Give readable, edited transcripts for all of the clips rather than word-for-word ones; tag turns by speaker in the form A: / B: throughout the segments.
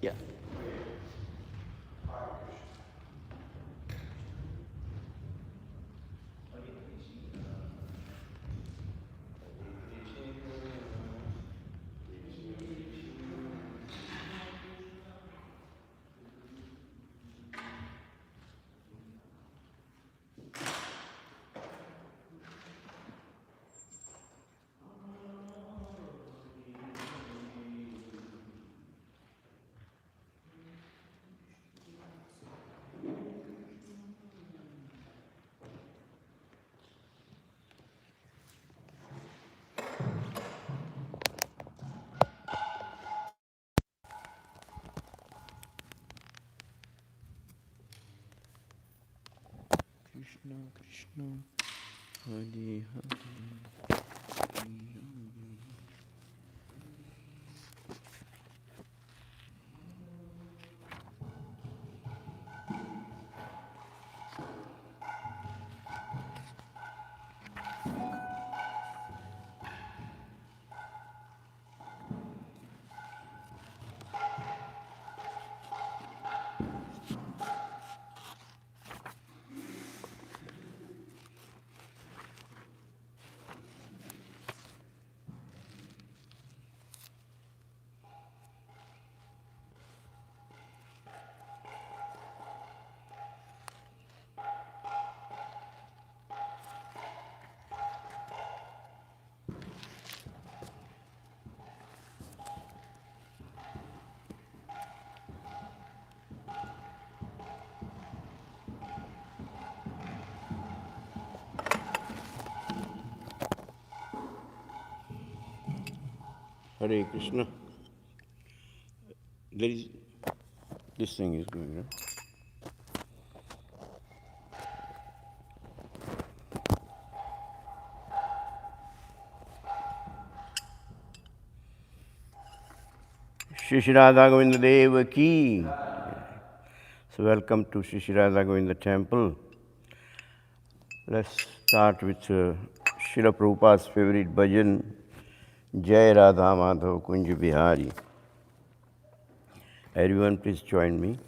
A: Yeah. Krishna Krishna Hare Hare. Hare Krishna. There is this thing is going on. Shri Shri Radha Govinda Deva Ki. So welcome to Shri Shri Radha Govinda Temple. Let's start with Srila Prabhupada's favorite bhajan, Jai Radha Madhav Nikunjbihari. Everyone please join me.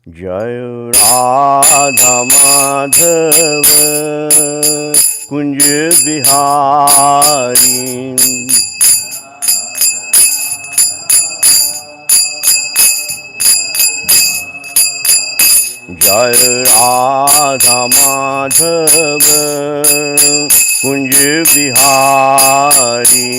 A: Jai Radha Madhav Nikunjbihari. Jai Radha Madhav Nikunjbihari.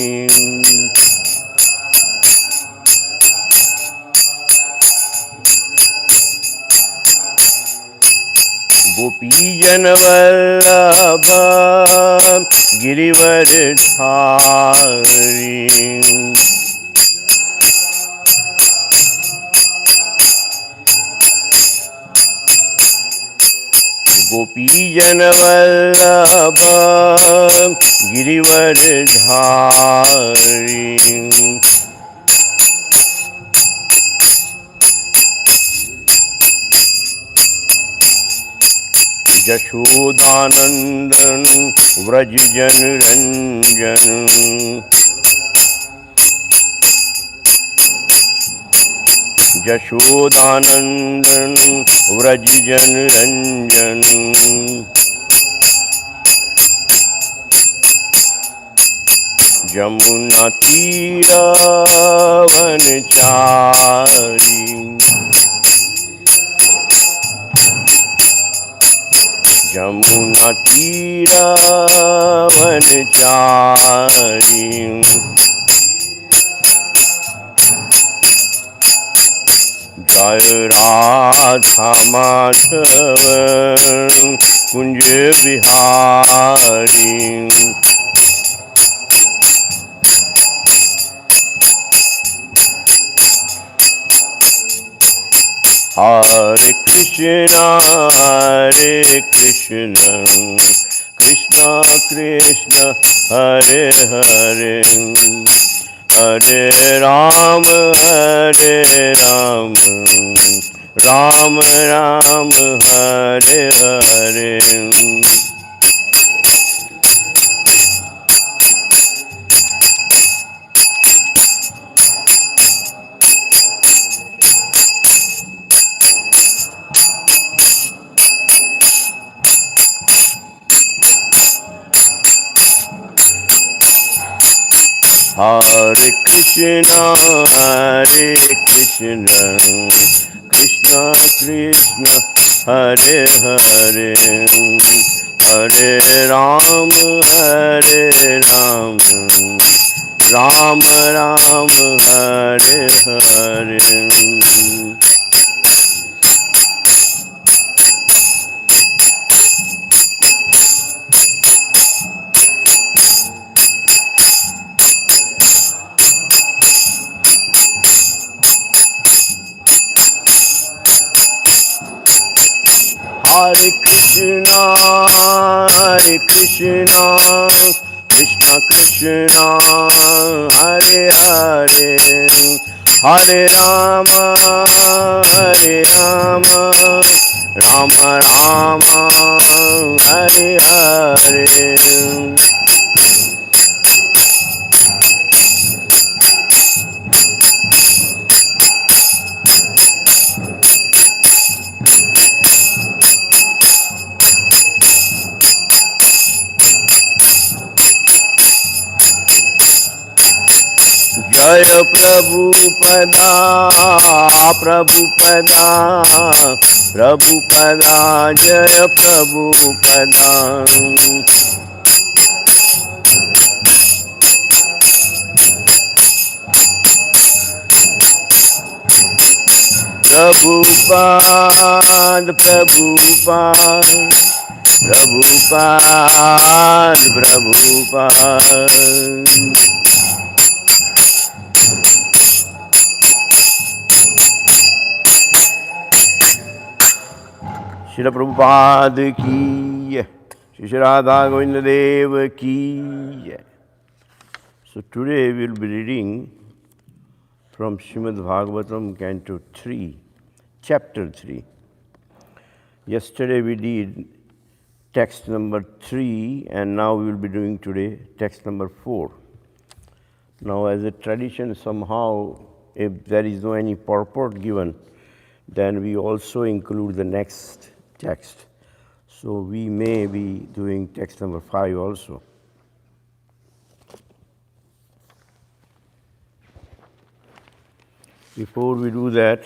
A: Gopi Janavallabha Girivardhari. Gopi Janavallabha Girivardhari. Jashodanandan Vraj Jan Ranjan. Jashodanandan Vraj Jan Ranjan. Jamuna Tira Vanchari. Jamuna Tira Vanchari. Jai Radha Madhav Nikunjbihari. Hare Krishna, Hare Krishna, Krishna Krishna, Hare Hare, Hare Ram, Hare Ram, Ram Ram, Hare Hare. Hare Krishna, Hare Krishna, Krishna Krishna, Hare Hare, Hare Ram, Hare Ram, Ram Ram, Hare Hare. Hare Krishna, Hare Krishna, Krishna Krishna, Hare Hare, Hare Rama, Hare Rama, Rama Rama, Hare Hare. Jaya Prabhupada, Prabhupada, Prabhupada, Jaya Prabhupada. Prabhupada, Prabhupada, Prabhupada, Prabhupada. Srila Prabhupada ki, Shri Radha Govinda Deva ki. So today we will be reading from Srimad Bhagavatam, Canto 3, Chapter 3. Yesterday we did text number 3 and now we will be doing today text number 4. Now as a tradition somehow, if there is no any purport given, then we also include the next text. So we may be doing text number 5 also. Before we do that,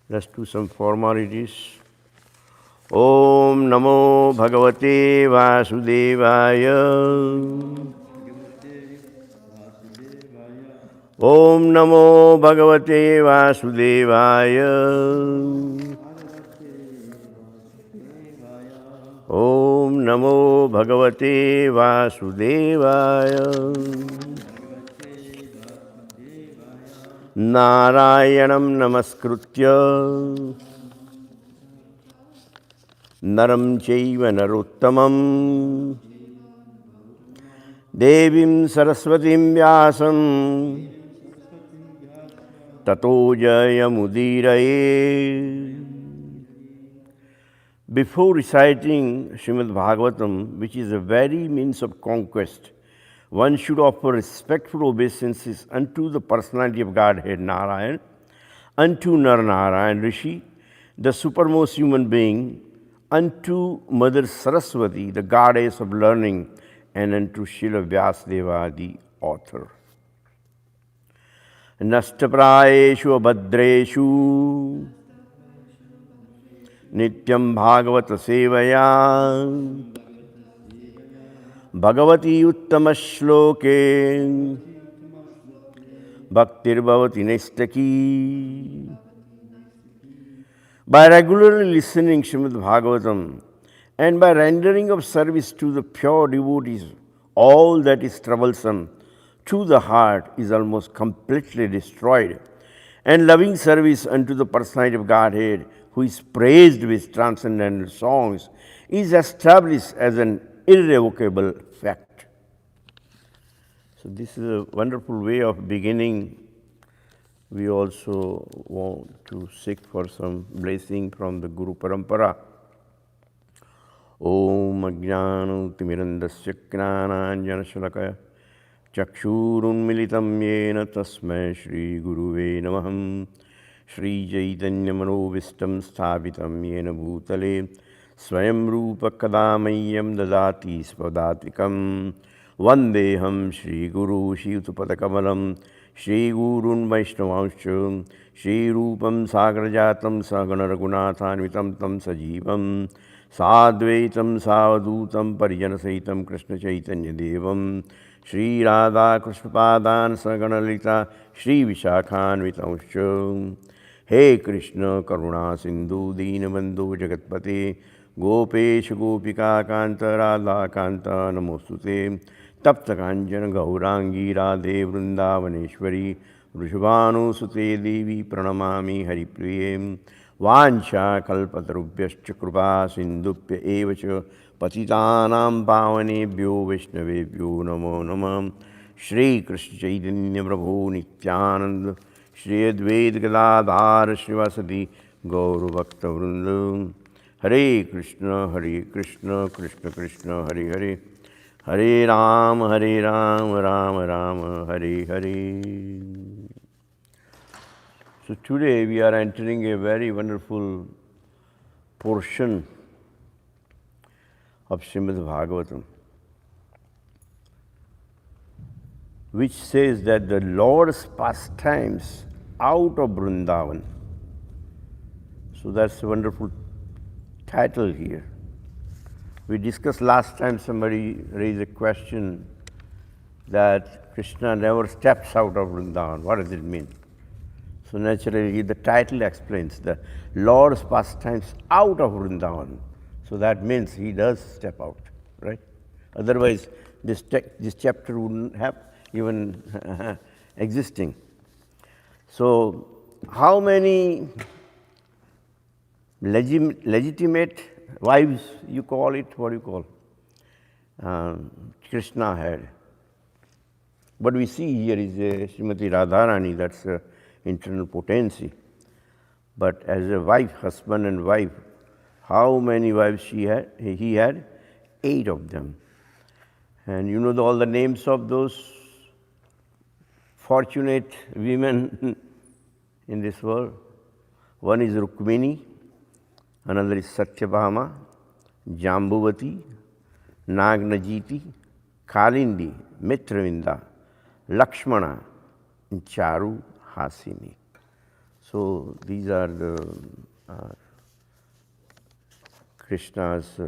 A: let's do some formalities. Om Namo Bhagavate Vasudevaya. Om Namo Bhagavate Vasudevaya. Om Namo Bhagavate Vasudevaya. Narayanam Namaskritya Naram Chaiva Narottamam Devim Saraswatim Vyasam Tato Jayamudiraye. Before reciting Srimad Bhagavatam, which is a very means of conquest, one should offer respectful obeisances unto the personality of Godhead Narayan, unto Narnarayan Rishi, the supermost human being, unto Mother Saraswati, the goddess of learning, and unto Srila Vyasadeva, the author. Nashtaprayeshu abhadreshu Nityam Bhagavata Sevaya Bhagavati Uttama Shloke Bhaktir Bhavati Nestaki. By regularly listening Srimad Bhagavatam and by rendering of service to the pure devotees, all that is troublesome to the heart is almost completely destroyed, and loving service unto the personality of Godhead, who is praised with transcendental songs, is established as an irrevocable fact. So this is a wonderful way of beginning. We also want to seek for some blessing from the Guru Parampara. Om Ajnana Timirandasya Gnananjana Shalakaya Chakshurunmilitam Yena Tasmai Shri Guruve Namaham. Shri Chaitanya Manovistam Sthapitam Yena Bhutale Swayam Rupa Kadamayyam Dadati Svadatikam Vandeham Shri Guru Shivtupadakamalam Shri Gurun Vaishnavanscha Shri Rupam Sagrajatam Sagana Raghunathanvitam Tam Sajivam Sadvaitam Savadutam Parijanasahitam Krishna Chaitanya Devam Shri Radha Krishna Padan Saganalita Shri Vishakhan Vitanscha He Krishna Karuna Sindhu Deenabandhu Jagatpate Gopesh Gopika Kanta Radha Kanta Namostute Tapta Kanjana Gaurangi Radhe Vrindavaneshwari Vrishabhanu Sute Devi Pranamami Haripriye Vancha Kalpatarubhyascha Krupa Sindhupya Evacha Patitanam Pavanebhyo Vaishnavebhyo Namo Namam Shri Krishna Chaitanya Prabhu Nityananda Shri Advaita Gadadhar Srivasati Gauru Bhakta Vrindam Hare Krishna, Krishna Krishna, Hare Hare, Hare Ram, Ram Ram, Hare Hare. So today we are entering a very wonderful portion of Srimad Bhagavatam, which says that the Lord's pastimes out of Vrindavan. So that's a wonderful title here. We discussed last time, somebody raised a question that Krishna never steps out of Vrindavan. What does it mean? So naturally the title explains the Lord's pastimes out of Vrindavan. So that means he does step out, right? Otherwise this chapter wouldn't have even existing. So how many legitimate wives, you call it, what do you call? Krishna had. What we see here is Srimati Radharani, that's internal potency. But as a wife, husband and wife, how many wives he had? 8 of them. And you know all the names of those fortunate women in this world? One is Rukmini, another is Satyabhama, Jambuvati, Nagnajiti, Kalindi, Mitravinda, Lakshmana, and Charu Hasini. So these are the Krishna's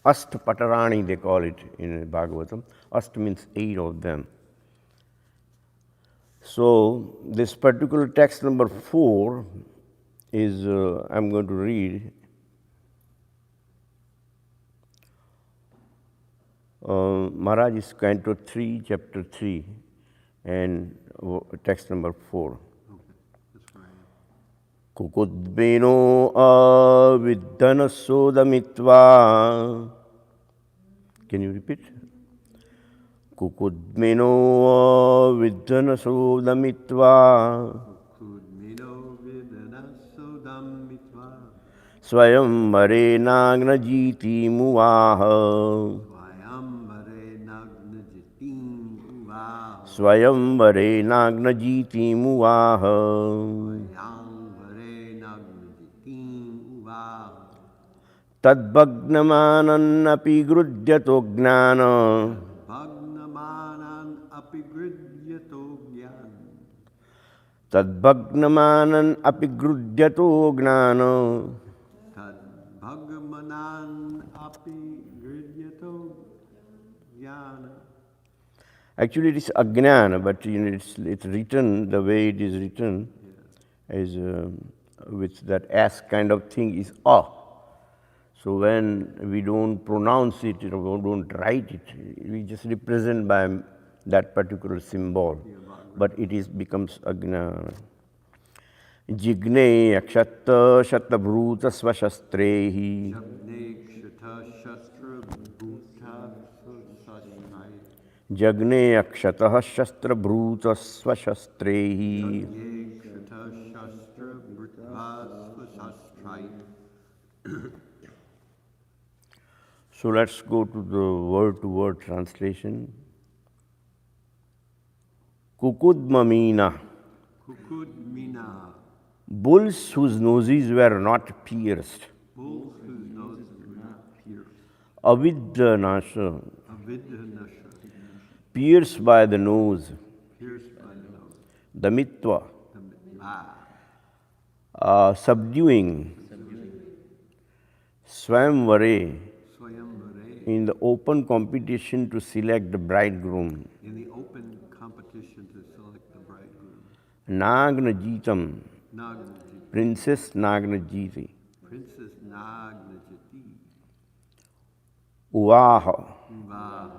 A: Ashtapatarani, they call it in Bhagavatam. Ashta means 8 of them. So this particular text number 4 is, I'm going to read. Maharaj is Canto 3, Chapter 3, and text number 4. Kukudbeno aviddhana sodamitva. Can you repeat? Kukudmeno aviddhana sodamitva. Swayam mare nagnajiti muvaha. Swayam mare nagnajiti muvaha. Tadbhagnamanan api grudyato gnana. Tadbhagnamanan api grudyato gnana. Actually, it is ajnana, but it's written the way it is written, is with that S kind of thing is a. So when we don't pronounce it, we don't write it, we just represent by that particular symbol, but it becomes ajnana. Jigne akshatta shatabruta svashastrehi. Jagne akshatah shastra bhruta svashastrehi. So let's go to the word-to-word translation. Kukudmamina.
B: Kukudmina.
A: Bulls whose noses were not pierced.
B: Bulls whose noses were not pierced.
A: Avidyanasha.
B: Vidhanasha.
A: pierced by the nose,
B: Pierced by the nose.
A: damitva,
B: Ah.
A: subduing, swamvare,
B: Swayamvare.
A: in the open competition to select the bridegroom,
B: In the open competition to select the bridegroom.
A: Nagnajitam,
B: Nagnajiti.
A: Princess Nagnajiti,
B: Princess Nagnajiti.
A: Uvaha,
B: Uvaha.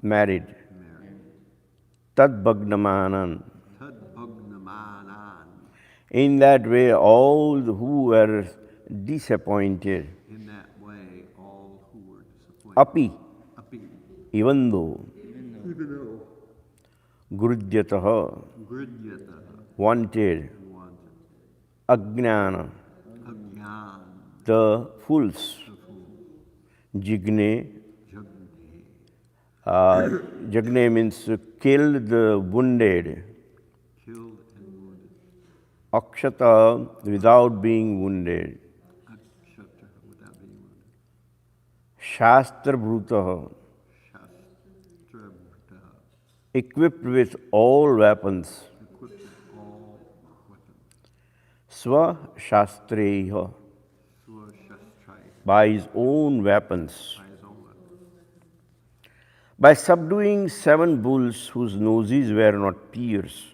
A: married,
B: Married.
A: Tadbhagnamanan.
B: Tad Bhagnamanan.
A: In that way, all who were disappointed,
B: In that way, all who were disappointed.
A: api,
B: Api.
A: even though,
B: Even though.
A: grudyataha,
B: Gridyata.
A: wanted,
B: Wanted.
A: ajnana,
B: Agyan.
A: the fools,
B: The fool.
A: jigne,
B: Jagni.
A: jagne means killed the wounded,
B: Killed and wounded.
A: akshata without being wounded,
B: Akshatra without being wounded.
A: shastra brutaha,
B: Shastra Bhuta.
A: equipped with all weapons,
B: Equipped with all weapons.
A: swa shastreha,
B: Swashastrai.
A: by his own weapons.
B: By his own weapons.
A: By subduing 7 bulls whose noses were not pierced,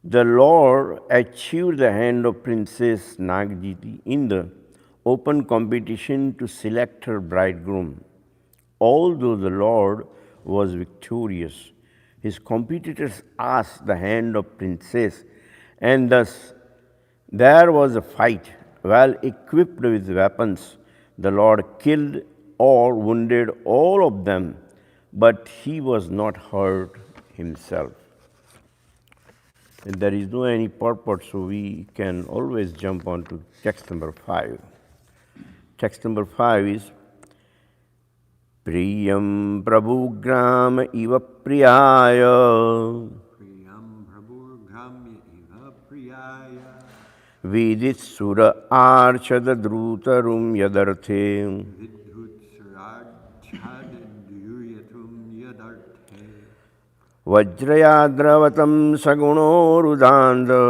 A: the Lord achieved the hand of Princess Nagjiti in the open competition to select her bridegroom. Although the Lord was victorious, his competitors asked the hand of Princess, and thus there was a fight. Well equipped with weapons, the Lord killed or wounded all of them, but he was not hurt himself. And there is no any purport, so we can always jump on to text number 5. Text number 5 is Priyam Prabhugram Iva Priyaya
B: Priyam Prabhur Gramya Iva Priyaya.
A: Vidit Sura Archada Drutarum Yadarthe
B: Vidhut Sarad Chad Duryatum Yadarte.
A: Vajrayadravatam Sagunorudanda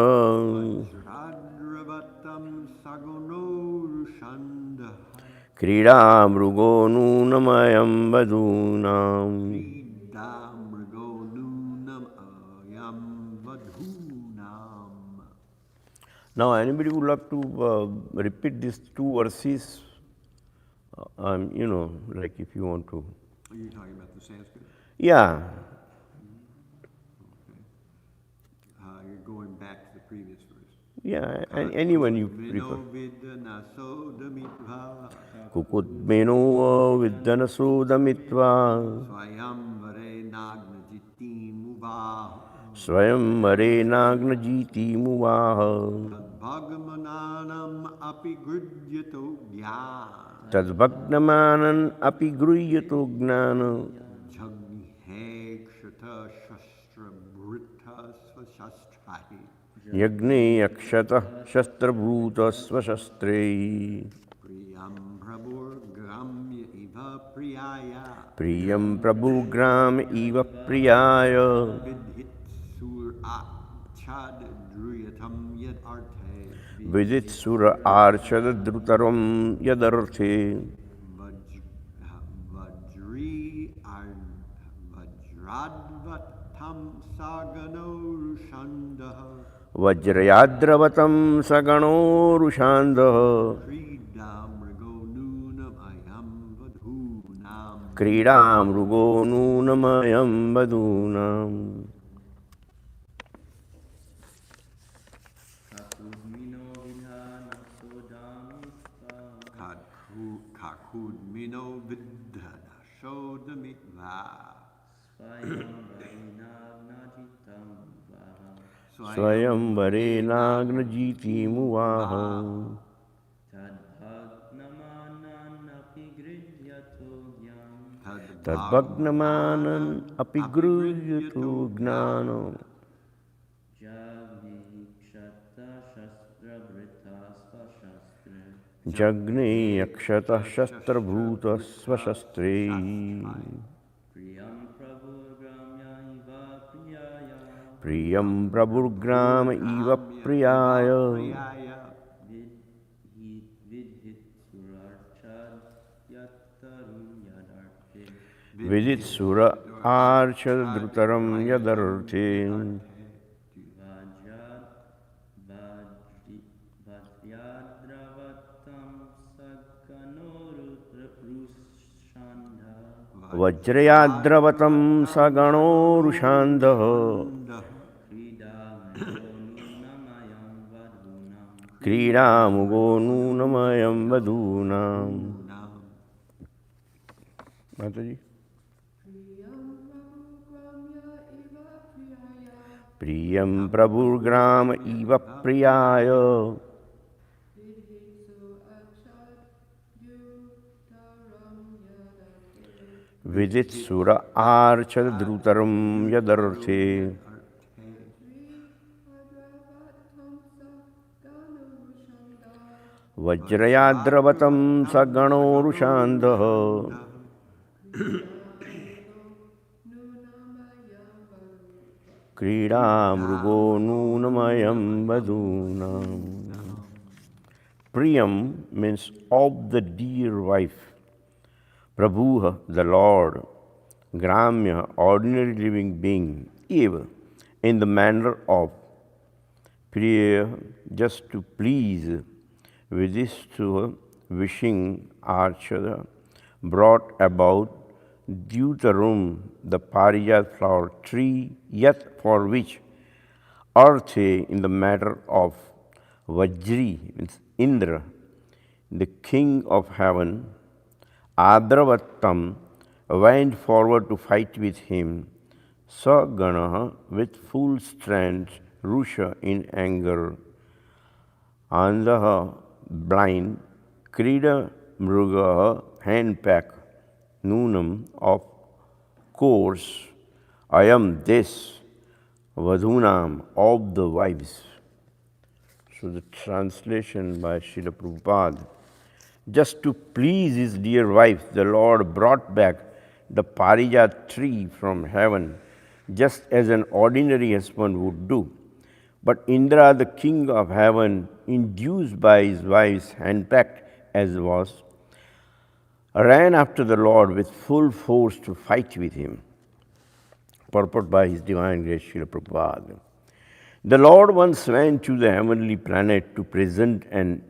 B: Radravatam Sagono Rushanda.
A: Krida Mrugo Nunamayam Vadunam.
B: Idam Mrigo Nunam Ayam Vadhunam.
A: Now, anybody would like to repeat these 2 verses? Like if you want to.
B: Are you talking about the Sanskrit?
A: Yeah.
B: You're going back to the previous verse.
A: Yeah, and anyone you prefer. Kukutmeno Viddhanasudamitva
B: Swayamvare Nagnajiti Muvaha.
A: Swayamvare Nagnajiti Muvaha
B: Bhagamananam api grudyato gyan.
A: Tadbhagnamanan api gruyyato gnana
B: Jagni he kshata shastra brita svashastrai.
A: Yagne akshata shastrabhuta svashastre
B: Priyam prabhur gramya iva priyaya.
A: Priyam Prabhu Gram Eva Priyaya
B: Vidhit sur chad druyatam yad arte.
A: Vidit Sura Archada Drutaram Yadarthe
B: Vajri Vajradvatam sagano rushandaha.
A: Vajrayadravatam Sagano Rushandaha
B: Kridam mrigo nunam ayam vadhunam.
A: Kridam Rugo Nunamayam Vadunam.
B: Kakud mino vidhana shodamitva.
A: Swayamvare Nagnajiti Muvaha Tadbhagnamanan api gruyyato gnano Jagni akshata shastrabhuta svashastre Priyam Prabhugram Iva Priyaya Vidit Sura Archa Drutaram Yadarthe Vajrayadravatam Sagano Rushandha Kridamugo Nunamayam Vadunam. Mataji. Priyam Prabhugram Iva Priyaya Vidit Sura Archa Drutaram Yadarthe Vajrayadravatam Sagano Rushandha Kridamrugo Nunamayam Vadunam. Priyam means of the dear wife. Prabhu, the Lord. Gramya, ordinary living being. Eva, in the manner of. Priya, just to please. Vidistua, wishing Archada, brought about Deuterum, the Parijat flower tree, yet for which Arthe, in the matter of Vajri, means Indra, the king of heaven, Adravattam, went forward to fight with him, Saganaha, with full strength, Rusha in anger, Andaha, blind, Krida Mrugaha, handpack, Nunam, of course, I am this, Vadhunam, of the wives. So the translation by Srila Prabhupada. Just to please his dear wife, the Lord brought back the Parijat tree from heaven, just as an ordinary husband would do. But Indra, the king of heaven, induced by his wife's handpacked as was, ran after the Lord with full force to fight with him. Purport by His Divine Grace, Srila Prabhupada. The Lord once went to the heavenly planet to present an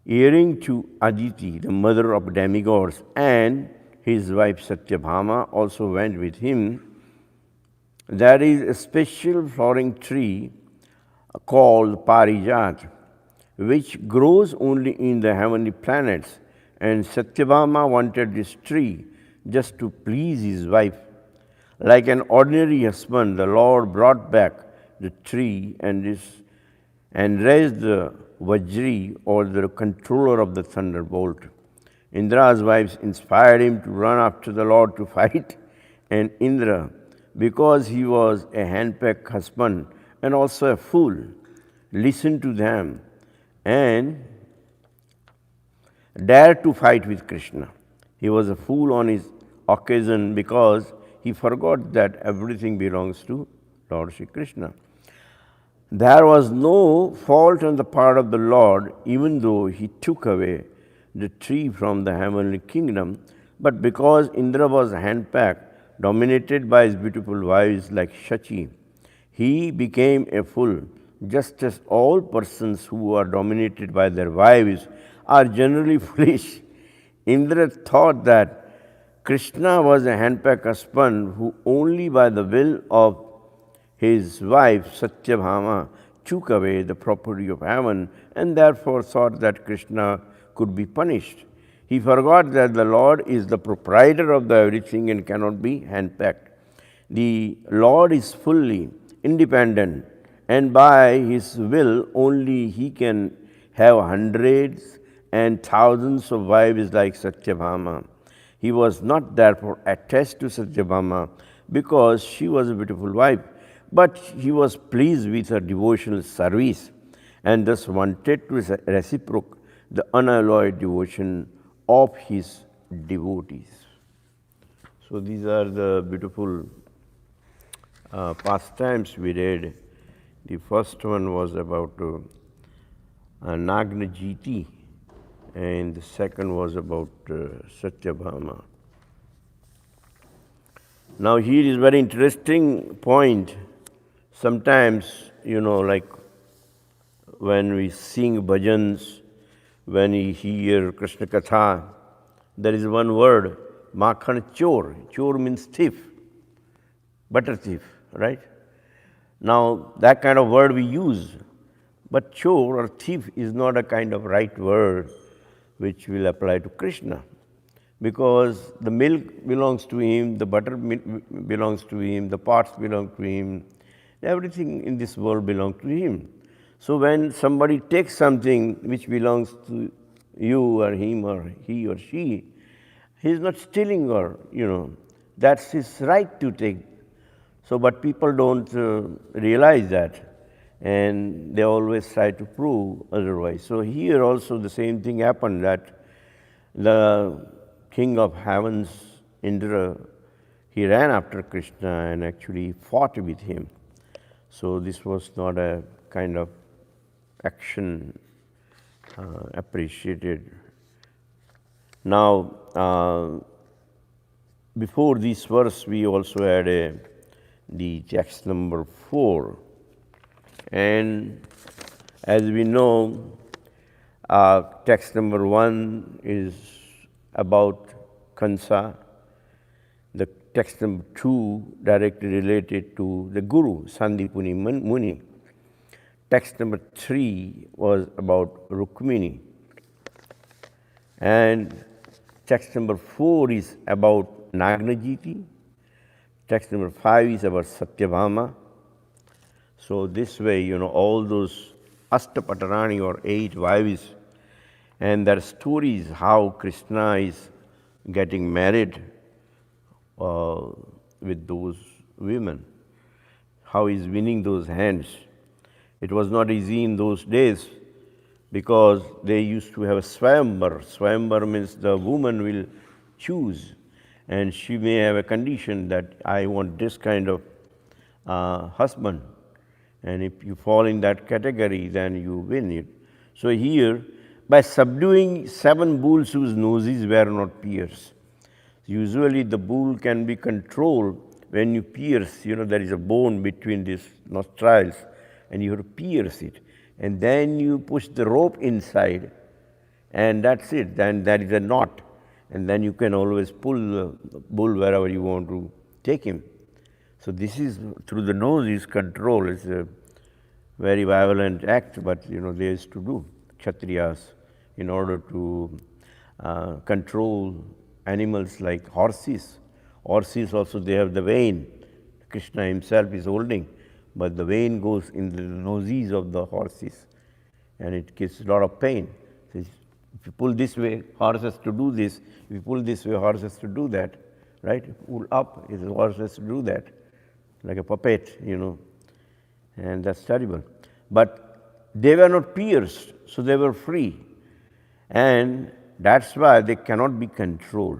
A: earring to Aditi, the mother of demigods, and his wife Satyabhama also went with him. There is a special flowering tree called Parijat, which grows only in the heavenly planets, and Satyabhama wanted this tree just to please his wife. Like an ordinary husband, the Lord brought back the tree and raised the Vajri, or the controller of the thunderbolt. Indra's wives inspired him to run after the Lord to fight, and Indra, because he was a handpicked husband and also a fool, listened to them and dared to fight with Krishna. He was a fool on his occasion because he forgot that everything belongs to Lord Shri Krishna. There was no fault on the part of the Lord, even though he took away the tree from the heavenly kingdom, but because Indra was handpacked, dominated by his beautiful wives like Shachi, he became a fool, just as all persons who are dominated by their wives are generally foolish. Indra thought that Krishna was a handpacked husband who only by the will of his wife Satyabhama took away the property of heaven, and therefore thought that Krishna could be punished. He forgot that the Lord is the proprietor of the everything and cannot be handpacked. The Lord is fully independent, and by his will only he can have hundreds and thousands of wives like Satyabhama. He was not therefore attached to Satyabhama because she was a beautiful wife, but he was pleased with her devotional service and thus wanted to reciprocate the unalloyed devotion of his devotees. So these are the beautiful pastimes we read. The first one was about Nagnajiti, and the second was about Satyabhama. Now here is very interesting point. Sometimes, like when we sing bhajans, when we hear Krishna Katha, there is one word, Makhan Chor. Chor means thief, butter thief, right? Now that kind of word we use, but chor or thief is not a kind of right word which will apply to Krishna. Because the milk belongs to him, the butter belongs to him, the pots belong to him, everything in this world belongs to him. So when somebody takes something which belongs to you or him or he or she, he is not stealing or, that's his right to take. So, but people don't realize that, and they always try to prove otherwise. So here also the same thing happened, that the king of heavens, Indra, he ran after Krishna and actually fought with him. So this was not a kind of action appreciated. Now, before this verse, we also had the text number 4. And as we know, text number 1 is about Kansa. The text number 2 directly related to the Guru, Sandipuni Muni. Text number 3 was about Rukmini. And text number 4 is about Nagnajiti. Text number 5 is about Satyabhama. So this way, all those Ashtapatarani or 8 wives, and their stories how Krishna is getting married with those women, how he's winning those hands. It was not easy in those days because they used to have a swayamvar. Swayamvar means the woman will choose, and she may have a condition that I want this kind of husband. And if you fall in that category, then you win it. So here, by subduing 7 bulls whose noses were not pierced. Usually the bull can be controlled when you pierce, there is a bone between these nostrils, and you have to pierce it. And then you push the rope inside, and that's it. Then there is a knot. And then you can always pull the bull wherever you want to take him. So this is, through the nose is control. It's a very violent act, but they used to do, Kshatriyas, in order to control animals like horses. Horses also, they have the vein. Krishna himself is holding, but the vein goes in the noses of the horses, and it gives a lot of pain. So if you pull this way, horse has to do this. If you pull this way, horse has to do that, right? If you pull up, the horse has to do that, like a puppet, and that's terrible. But they were not pierced, so they were free. And that's why they cannot be controlled.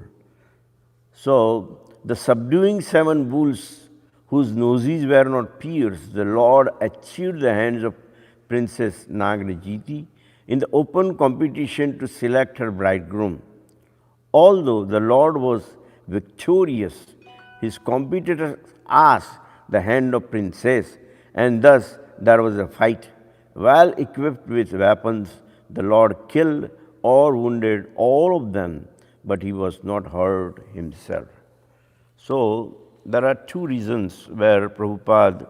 A: So the subduing 7 bulls whose noses were not pierced, the Lord achieved the hands of Princess Nagnajiti in the open competition to select her bridegroom. Although the Lord was victorious, his competitors asked the hand of princess, and thus there was a fight. Well equipped with weapons, the Lord killed or wounded all of them, but he was not hurt himself. So there are 2 reasons where Prabhupada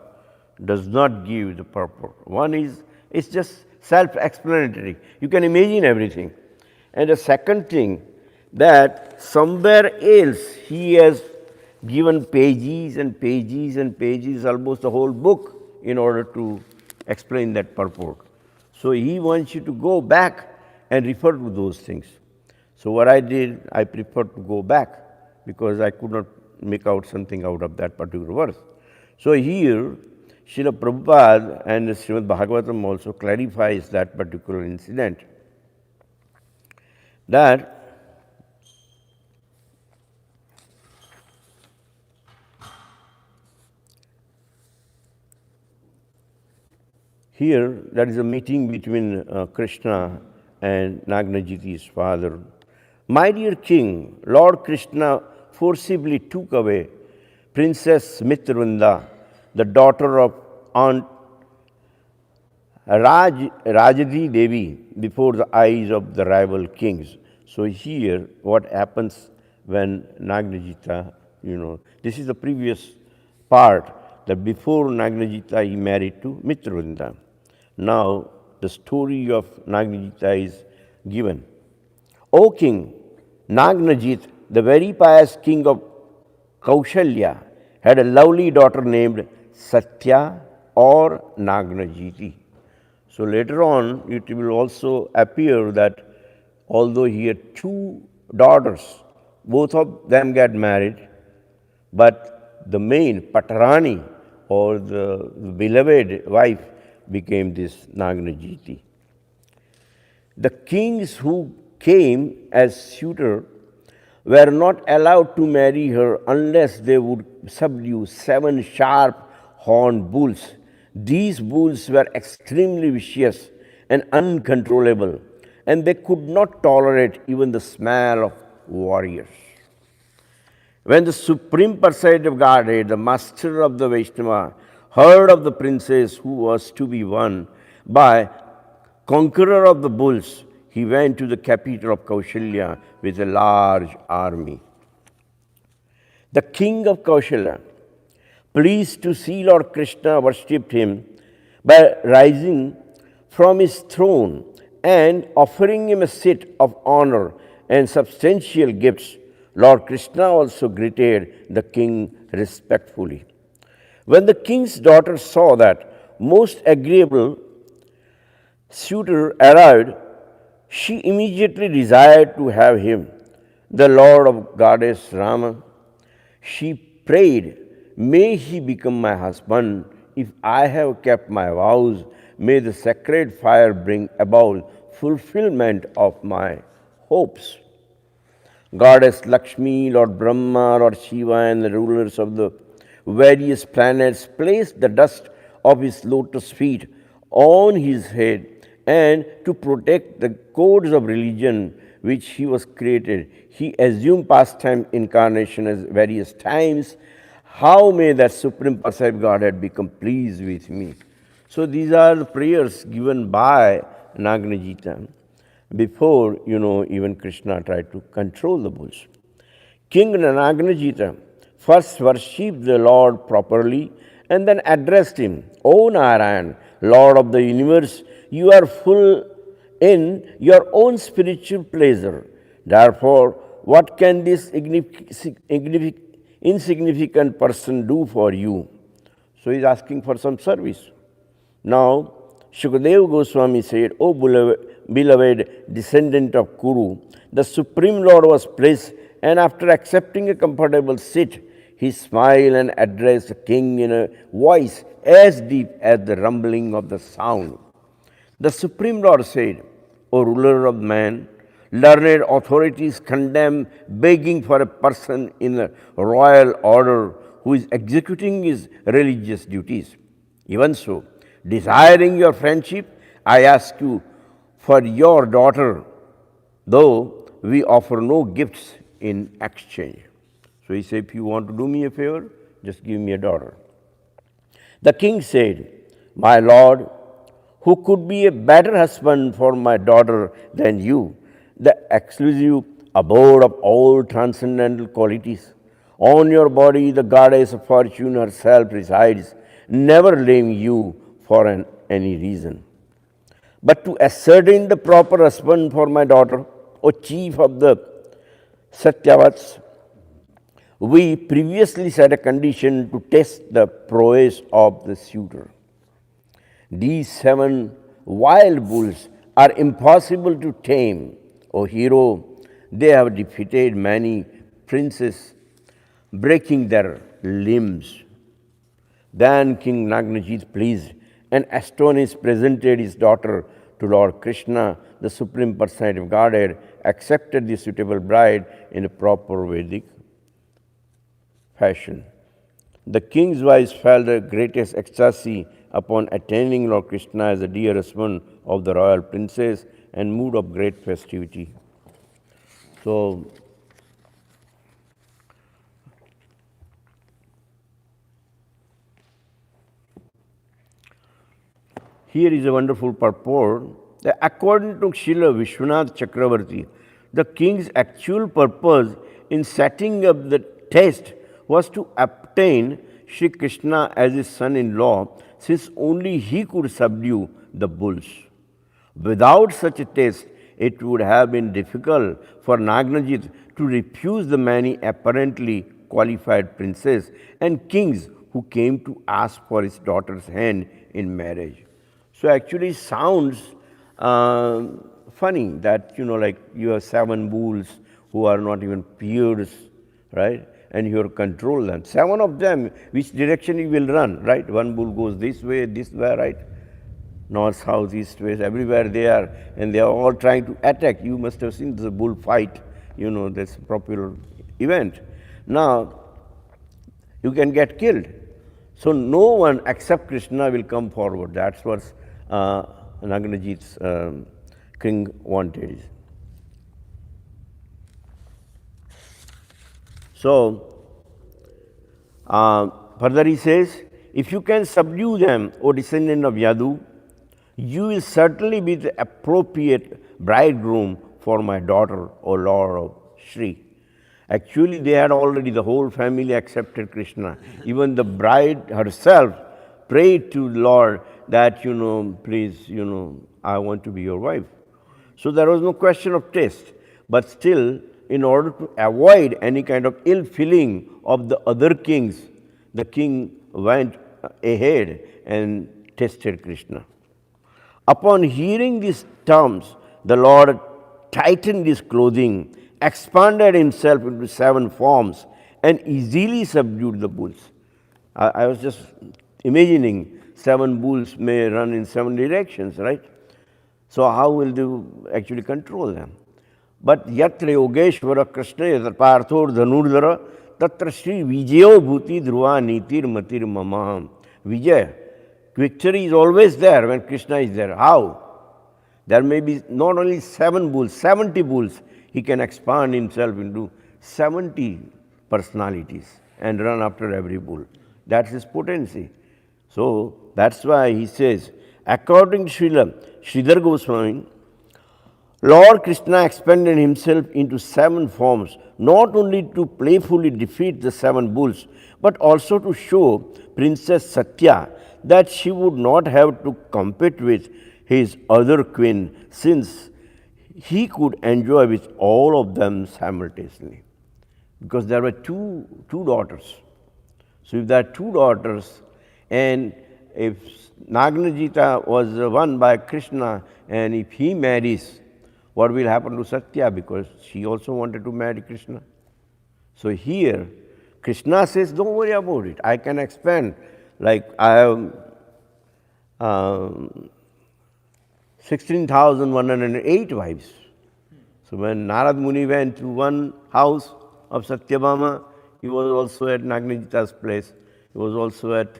A: does not give the purport. One is, it's just self-explanatory. You can imagine everything. And the second thing, that somewhere else he has given pages and pages and pages, almost the whole book, in order to explain that purport. So he wants you to go back and refer to those things. So what I did, I preferred to go back because I could not make out something out of that particular verse. So here, Srila Prabhupada and Srimad Bhagavatam also clarifies that particular incident. That Here, there is a meeting between Krishna and Nagnajiti's father. My dear king, Lord Krishna forcibly took away Princess Mitrunda, the daughter of Aunt Rajadi Devi, before the eyes of the rival kings. So here, what happens when Nagnajita, this is the previous part, that before Nagnajita he married to Mitrunda. Now, the story of Nagnajita is given. O king, Nagnajit, the very pious king of Kaushalya, had a lovely daughter named Satya or Nagnajiti. So later on, it will also appear that although he had two daughters, both of them get married, but the main Patarani or the beloved wife became this Nagnajiti. The kings who came as suitor were not allowed to marry her unless they would subdue 7 sharp horned bulls. These bulls were extremely vicious and uncontrollable, and they could not tolerate even the smell of warriors. When the Supreme Personality of Godhead, the master of the Vaishnava, heard of the princess who was to be won by conqueror of the bulls, he went to the capital of Kaushalya with a large army. The king of Kaushalya, pleased to see Lord Krishna, worshipped him by rising from his throne and offering him a seat of honor and substantial gifts. Lord Krishna also greeted the king respectfully. When the king's daughter saw that most agreeable suitor arrived, she immediately desired to have him, the Lord of Goddess Rama. She prayed, may he become my husband. If I have kept my vows, may the sacred fire bring about fulfillment of my hopes. Goddess Lakshmi, Lord Brahma, Lord Shiva, and the rulers of the various planets placed the dust of his lotus feet on his head, and to protect the codes of religion which he was created, he assumed pastime incarnation as various times. How may that Supreme Personality of Godhead become pleased with me? So these are the prayers given by Nagnajita before, even Krishna tried to control the bulls. King Nagnajita first worshipped the Lord properly and then addressed him, O Narayan, Lord of the universe, you are full in your own spiritual pleasure. Therefore, what can this insignificant person do for you? So he is asking for some service. Now, Shukadeva Goswami said, O beloved descendant of Kuru, the Supreme Lord was pleased, and after accepting a comfortable seat, he smiled and addressed the king in a voice as deep as the rumbling of the sound. The Supreme Lord said, O ruler of man, learned authorities condemn begging for a person in a royal order who is executing his religious duties. Even so, desiring your friendship, I ask you for your daughter, though we offer no gifts in exchange. So he said, if you want to do me a favor, just give me a daughter. The king said, my lord, who could be a better husband for my daughter than you, the exclusive abode of all transcendental qualities? On your body, the goddess of fortune herself resides, never leaving you for any reason. But to ascertain the proper husband for my daughter, O chief of the Satyavats, we previously set a condition to test the prowess of the suitor. These 7 wild bulls are impossible to tame. O hero, they have defeated many princes, breaking their limbs. Then King Nagnajit, pleased and astonished, presented his daughter to Lord Krishna. The Supreme Personality of Godhead accepted the suitable bride in a proper Vedic fashion. The king's wives felt the greatest ecstasy upon attaining Lord Krishna as the dear husband of the royal princess and mood of great festivity. So, here is a wonderful purport that according to Srila Vishwanath Chakravarti, the king's actual purpose in setting up the test was to obtain Sri Krishna as his son-in-law, since only he could subdue the bulls. Without such a test, it would have been difficult for Nagnajit to refuse the many apparently qualified princes and kings who came to ask for his daughter's hand in marriage. So actually sounds funny that, like you have 7 bulls who are not even peers, right? And you control them. 7 of them, which direction you will run, right? One bull goes this way, right? North, south, east, west, everywhere they are, and they are all trying to attack. You must have seen the bull fight, that's a popular event. Now, you can get killed. So no one except Krishna will come forward. That's what Nagnajit's king wanted. So, further he says, if you can subdue them, O descendant of Yadu, you will certainly be the appropriate bridegroom for my daughter, O Lord of Shri. Actually, they had already, the whole family accepted Krishna. Even the bride herself prayed to the Lord that, please, I want to be your wife. So there was no question of taste. But still, in order to avoid any kind of ill feeling of the other kings, the king went ahead and tested Krishna. Upon hearing these terms, the Lord tightened his clothing, expanded himself into 7 forms, and easily subdued the bulls. I was just imagining 7 bulls may run in 7 directions, right? So how will you actually control them? But yatra yogeshvara krishna yatarparthor dhanurdhara tatra shri vijayo bhuti dhruva nitir matir mamaham. Vijay, victory is always there when Krishna is there. How? There may be not only 7 bulls, 70 bulls. He can expand himself into 70 personalities and run after every bull. That's his potency. So that's why he says, according to Sridhar Goswami, Lord Krishna expanded himself into 7 forms, not only to playfully defeat the 7 bulls, but also to show Princess Satya that she would not have to compete with his other queen, since he could enjoy with all of them simultaneously. Because there were two daughters. So if there are 2 daughters, and if Nagnajita was won by Krishna, and if he marries, what will happen to Satya? Because she also wanted to marry Krishna. So here, Krishna says, don't worry about it. I can expand. Like I have 16,108 wives. So when Narad Muni went to one house of Satyabhama, he was also at Nagnajita's place. He was also at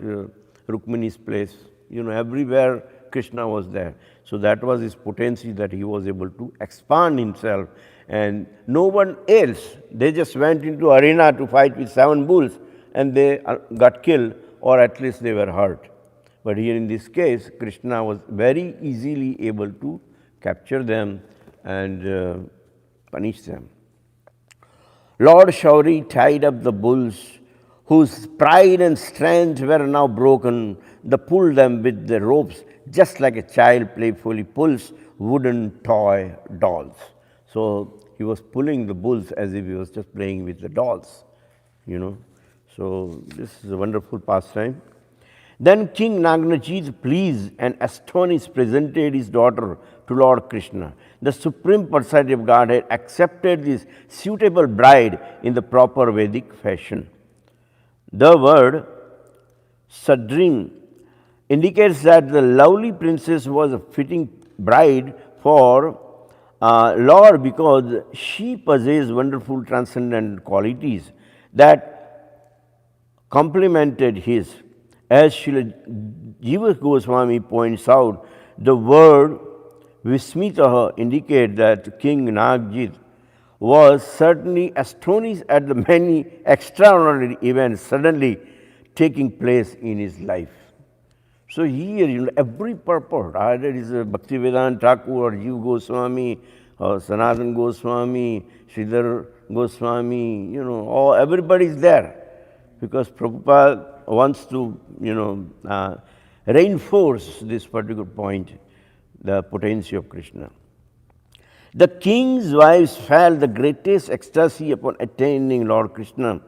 A: Rukmini's place. Everywhere Krishna was there. So that was his potency, that he was able to expand himself. And no one else, they just went into arena to fight with 7 bulls and they got killed, or at least they were hurt. But here in this case, Krishna was very easily able to capture them and punish them. Lord Shauri tied up the bulls, whose pride and strength were now broken, pulled them with the ropes, just like a child playfully pulls wooden toy dolls. So he was pulling the bulls as if he was just playing with the dolls, So this is a wonderful pastime. Then King Nagnajit, pleased and astonished, presented his daughter to Lord Krishna. The Supreme Personality of Godhead accepted this suitable bride in the proper Vedic fashion. The word Sadrin indicates that the lovely princess was a fitting bride for Lord, because she possessed wonderful transcendent qualities that complemented his, As Srila Jiva Goswami points out, the word Vismitaha indicate that King Nagjit was certainly astonished at the many extraordinary events suddenly taking place in his life. So here, every purport, either it is Bhaktivedanta Thakur or Jiva Goswami or Sanatana Goswami, Sridhar Goswami, all everybody is there because Prabhupada wants to, reinforce this particular point, the potency of Krishna. The king's wives felt the greatest ecstasy upon attaining Lord Krishna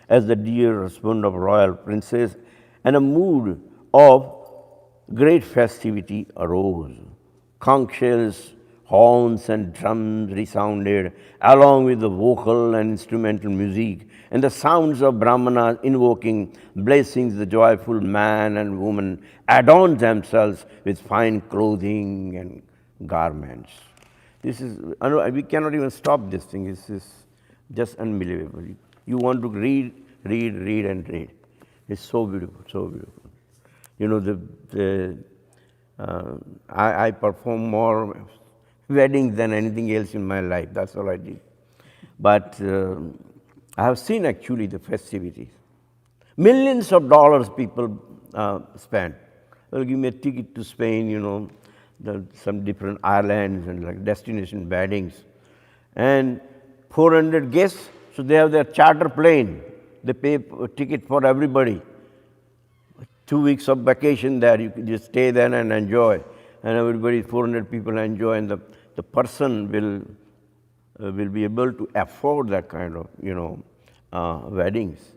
A: as the dear husband of royal princess, and a mood of great festivity arose. Conch shells, horns, and drums resounded, along with the vocal and instrumental music, and the sounds of Brahmanas invoking blessings. The joyful man and woman adorned themselves with fine clothing and garments. This is, we cannot even stop this thing. This is just unbelievable. You want to read, and read. It's so beautiful, so beautiful. I perform more weddings than anything else in my life. That's all I did. But I have seen actually the festivities. Millions of dollars people spend. They'll give me a ticket to Spain, some different islands and like destination weddings. And 400 guests, so they have their charter plane. They pay a ticket for everybody. 2 weeks of vacation there, you can just stay there and enjoy. And everybody, 400 people enjoy, and the person will be able to afford that kind of, weddings.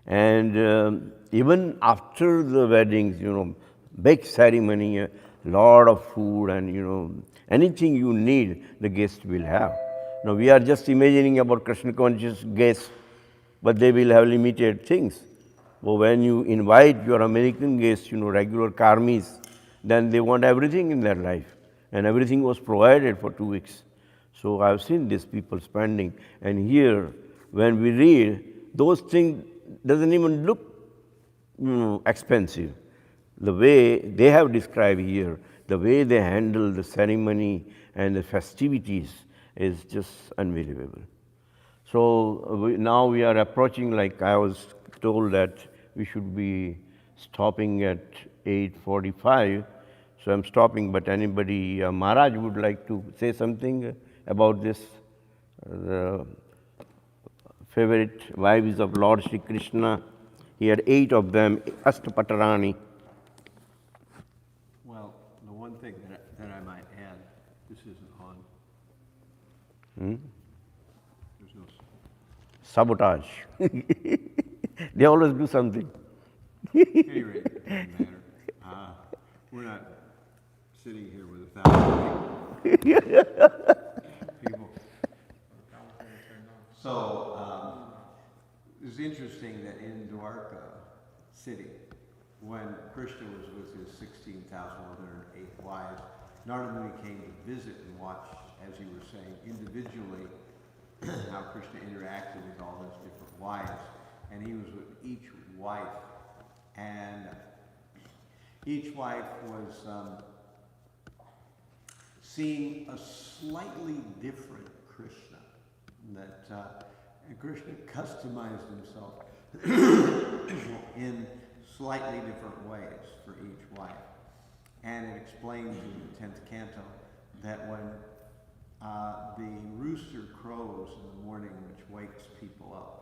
A: And even after the weddings, big ceremony, a lot of food and, anything you need, the guest will have. Now, we are just imagining about Krishna conscious guests, but they will have limited things. But when you invite your American guests, regular karmis, then they want everything in their life. And everything was provided for 2 weeks. So I've seen these people spending. And here, when we read, those things doesn't even look expensive. The way they have described here, the way they handle the ceremony and the festivities is just unbelievable. So now we are approaching, like I was told that we should be stopping at 8:45. So I'm stopping, but anybody, Maharaj would like to say something about this, the favorite wives of Lord Sri Krishna. He had 8 of them, Ashtapatarani.
B: Well, the one thing that I might add, this isn't on. There's no.
A: Sabotage. They always do something.
B: At any rate, it doesn't matter. We're not sitting here with 1,000 people. So it's interesting that in Dwarka city, when Krishna was with his 16,108 wives, Narada Muni came to visit and watch, as you were saying, individually how Krishna interacted with all those different wives. And he was with each wife. And each wife was seeing a slightly different Krishna. That Krishna customized himself in slightly different ways for each wife. And it explains in the 10th canto that when the rooster crows in the morning, which wakes people up,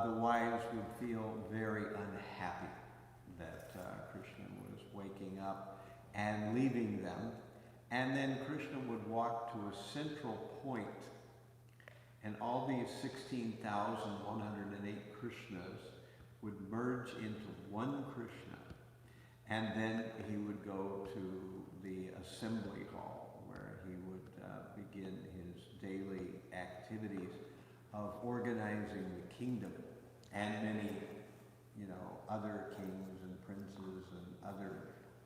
B: the wives would feel very unhappy that Krishna was waking up and leaving them. And then Krishna would walk to a central point, and all these 16,108 Krishnas would merge into one Krishna. And then he would go to the assembly hall where he would begin his daily activities of organizing the kingdom. And many, other kings and princes and other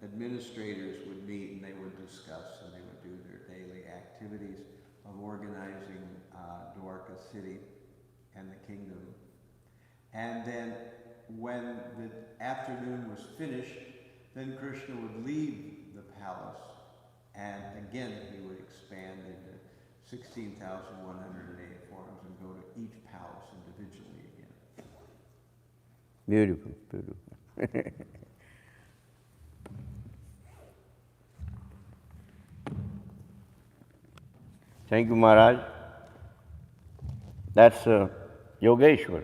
B: administrators would meet, and they would discuss, and they would do their daily activities of organizing Dwarka city and the kingdom. And then when the afternoon was finished, then Krishna would leave the palace, and again he would expand into 16,108 forms and go to each palace individually again.
A: Beautiful, beautiful. Thank you, Maharaj. That's Yogeshwar.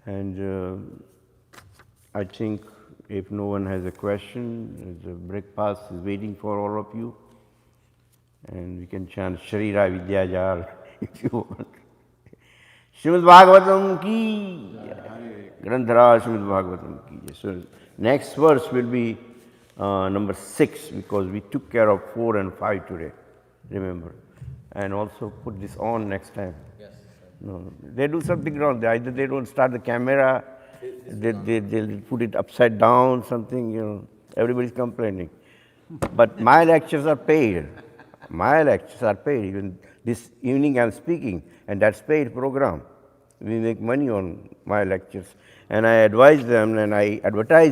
A: And I think if no one has a question, the breakfast is waiting for all of you. And we can chant Sharira Vidyajal if you want. Srimad Bhagavatam ki Grandhara Srimad Bhagavatam ki. So next verse will be number 6 because we took care of 4 and 5 today, remember. And also put this on next time.
C: Yes, sir.
A: No, they do something wrong. Either they don't start the camera, they'll put it upside down, something, you know. Everybody's complaining. But my lectures are paid. My lectures are paid. Even this evening I'm speaking, and that's paid program. We make money on my lectures. And I advise them and I advertise